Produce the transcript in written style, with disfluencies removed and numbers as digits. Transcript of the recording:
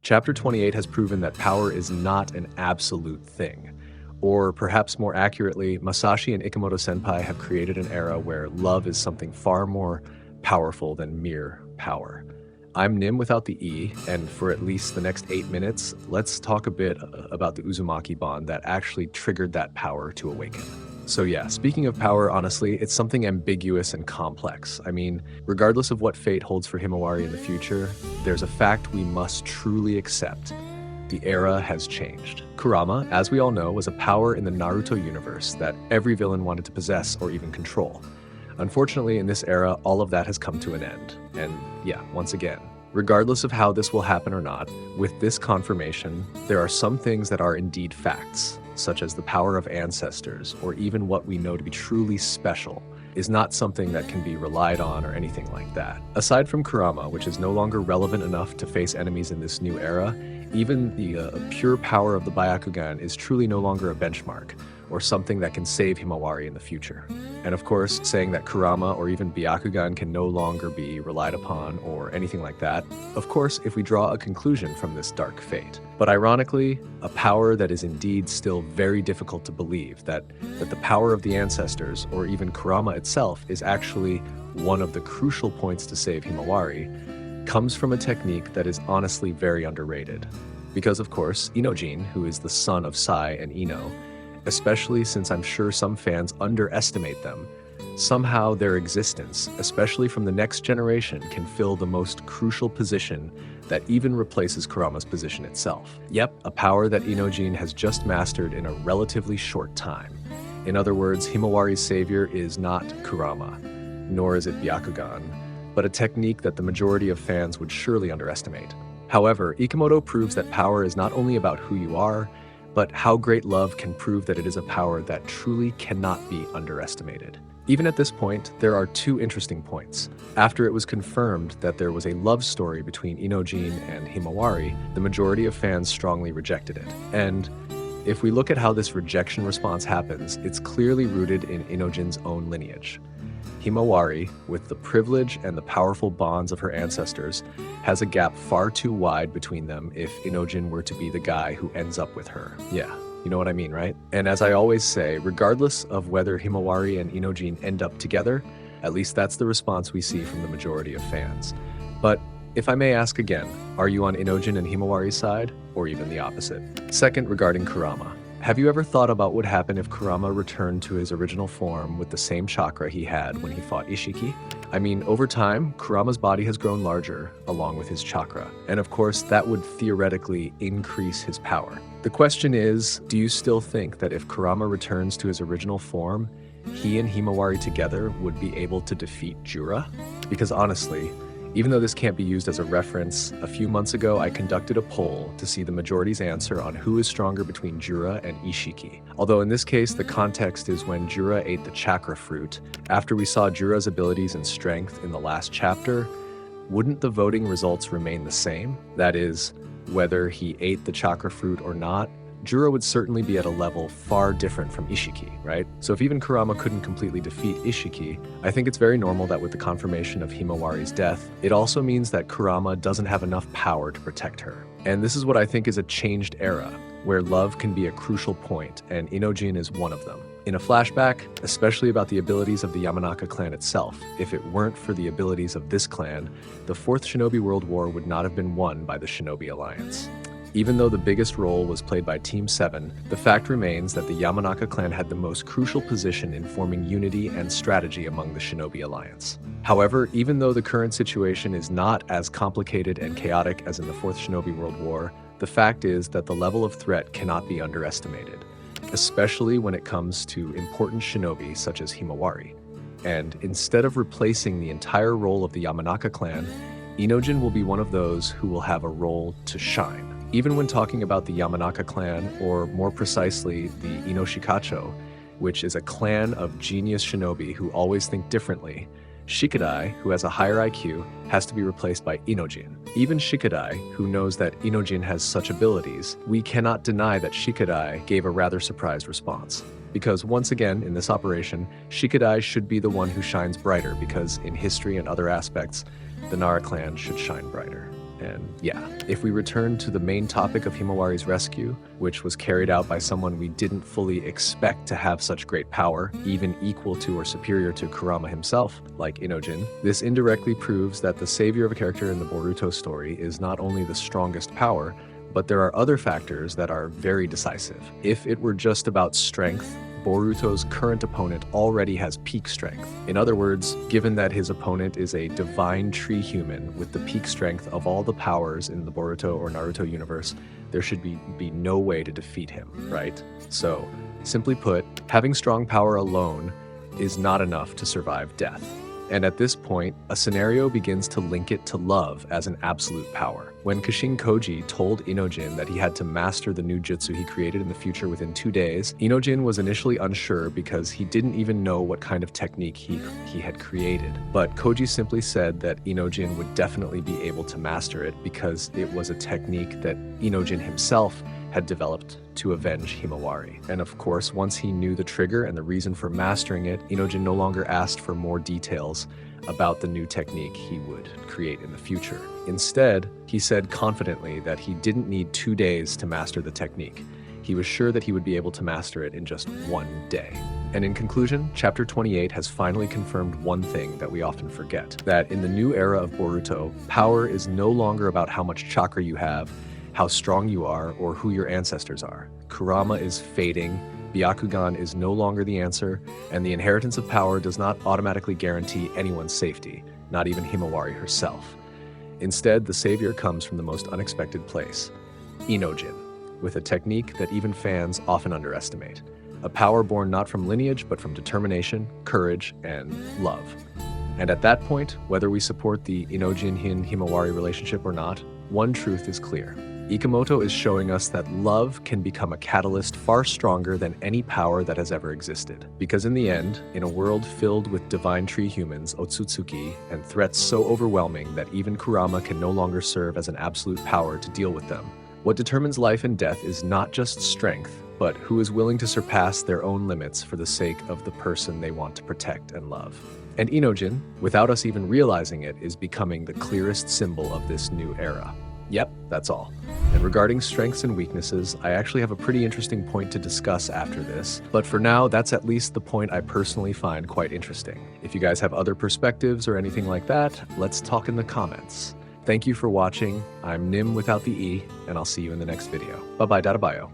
Chapter 28 has proven that power is not an absolute thing. Or perhaps more accurately, Masashi and Ikemoto Senpai have created an era where love is something far more powerful than mere power. I'm Nim without the E, and for at least the next 8 minutes, let's talk a bit about the Uzumaki bond that actually triggered that power to awaken. So yeah, speaking of power, honestly, it's something ambiguous and complex. I mean, regardless of what fate holds for Himawari in the future, there's a fact we must truly accept. The era has changed. Kurama, as we all know, was a power in the Naruto universe that every villain wanted to possess or even control. Unfortunately, in this era, all of that has come to an end. And yeah, once again, regardless of how this will happen or not, with this confirmation, there are some things that are indeed facts, such as the power of ancestors, or even what we know to be truly special, is not something that can be relied on or anything like that. Aside from Kurama, which is no longer relevant enough to face enemies in this new era, even the pure power of the Byakugan is truly no longer a benchmark, or something that can save Himawari in the future. And of course, saying that Kurama or even Byakugan can no longer be relied upon or anything like that, of course, if we draw a conclusion from this dark fate. But ironically, a power that is indeed still very difficult to believe, that the power of the ancestors, or even Kurama itself, is actually one of the crucial points to save Himawari, comes from a technique that is honestly very underrated. Because of course, Inojin, who is the son of Sai and Ino, especially since I'm sure some fans underestimate them, somehow their existence, especially from the next generation, can fill the most crucial position that even replaces Kurama's position itself. Yep, a power that Inojin has just mastered in a relatively short time. In other words, Himawari's savior is not Kurama, nor is it Byakugan, but a technique that the majority of fans would surely underestimate. However, Ikemoto proves that power is not only about who you are, but how great love can prove that it is a power that truly cannot be underestimated. Even at this point, there are two interesting points. After it was confirmed that there was a love story between Inojin and Himawari, the majority of fans strongly rejected it. And if we look at how this rejection response happens, it's clearly rooted in Inojin's own lineage. Himawari, with the privilege and the powerful bonds of her ancestors, has a gap far too wide between them if Inojin were to be the guy who ends up with her. Yeah, you know what I mean, right? And as I always say, regardless of whether Himawari and Inojin end up together, at least that's the response we see from the majority of fans. But if I may ask again, are you on Inojin and Himawari's side, or even the opposite? Second, regarding Kurama. Have you ever thought about what would happen if Kurama returned to his original form with the same chakra he had when he fought Ishiki? I mean, over time, Kurama's body has grown larger, along with his chakra, and of course, that would theoretically increase his power. The question is, do you still think that if Kurama returns to his original form, he and Himawari together would be able to defeat Jura? Because honestly, even though this can't be used as a reference, a few months ago I conducted a poll to see the majority's answer on who is stronger between Jura and Ishiki. Although in this case, the context is when Jura ate the chakra fruit. After we saw Jura's abilities and strength in the last chapter, wouldn't the voting results remain the same? That is, whether he ate the chakra fruit or not, Jura would certainly be at a level far different from Ishiki, right? So if even Kurama couldn't completely defeat Ishiki, I think it's very normal that with the confirmation of Himawari's death, it also means that Kurama doesn't have enough power to protect her. And this is what I think is a changed era, where love can be a crucial point, and Inojin is one of them. In a flashback, especially about the abilities of the Yamanaka clan itself, if it weren't for the abilities of this clan, the Fourth Shinobi World War would not have been won by the Shinobi Alliance. Even though the biggest role was played by Team 7, the fact remains that the Yamanaka clan had the most crucial position in forming unity and strategy among the Shinobi Alliance. However, even though the current situation is not as complicated and chaotic as in the Fourth Shinobi World War, the fact is that the level of threat cannot be underestimated, especially when it comes to important shinobi such as Himawari. And instead of replacing the entire role of the Yamanaka clan, Inojin will be one of those who will have a role to shine. Even when talking about the Yamanaka clan, or more precisely, the Inoshikacho, which is a clan of genius shinobi who always think differently, Shikadai, who has a higher IQ, has to be replaced by Inojin. Even Shikadai, who knows that Inojin has such abilities, we cannot deny that Shikadai gave a rather surprised response. Because once again, in this operation, Shikadai should be the one who shines brighter because in history and other aspects, the Nara clan should shine brighter. And yeah, if we return to the main topic of Himawari's rescue, which was carried out by someone we didn't fully expect to have such great power, even equal to or superior to Kurama himself, like Inojin, this indirectly proves that the savior of a character in the Boruto story is not only the strongest power, but there are other factors that are very decisive. If it were just about strength, Boruto's current opponent already has peak strength. In other words, given that his opponent is a divine tree human with the peak strength of all the powers in the Boruto or Naruto universe, there should be no way to defeat him, right? So, simply put, having strong power alone is not enough to survive death. And at this point, a scenario begins to link it to love as an absolute power. When Koji told Inojin that he had to master the new jutsu he created in the future within 2 days, Inojin was initially unsure because he didn't even know what kind of technique he had created. But Koji simply said that Inojin would definitely be able to master it because it was a technique that Inojin himself had developed to avenge Himawari. And of course, once he knew the trigger and the reason for mastering it, Inojin no longer asked for more details about the new technique he would create in the future. Instead, he said confidently that he didn't need 2 days to master the technique. He was sure that he would be able to master it in just 1 day. And in conclusion, Chapter 28 has finally confirmed one thing that we often forget, that in the new era of Boruto, power is no longer about how much chakra you have, how strong you are, or who your ancestors are. Kurama is fading, Byakugan is no longer the answer, and the inheritance of power does not automatically guarantee anyone's safety, not even Himawari herself. Instead, the savior comes from the most unexpected place, Inojin, with a technique that even fans often underestimate. A power born not from lineage, but from determination, courage, and love. And at that point, whether we support the Inojin-Himawari relationship or not, one truth is clear. Ikemoto is showing us that love can become a catalyst far stronger than any power that has ever existed. Because in the end, in a world filled with divine tree humans, Otsutsuki, and threats so overwhelming that even Kurama can no longer serve as an absolute power to deal with them, what determines life and death is not just strength, but who is willing to surpass their own limits for the sake of the person they want to protect and love. And Inojin, without us even realizing it, is becoming the clearest symbol of this new era. Yep, that's all. And regarding strengths and weaknesses, I actually have a pretty interesting point to discuss after this, but for now, that's at least the point I personally find quite interesting. If you guys have other perspectives or anything like that, let's talk in the comments. Thank you for watching. I'm Nim without the E, and I'll see you in the next video. Bye-bye, Databayo.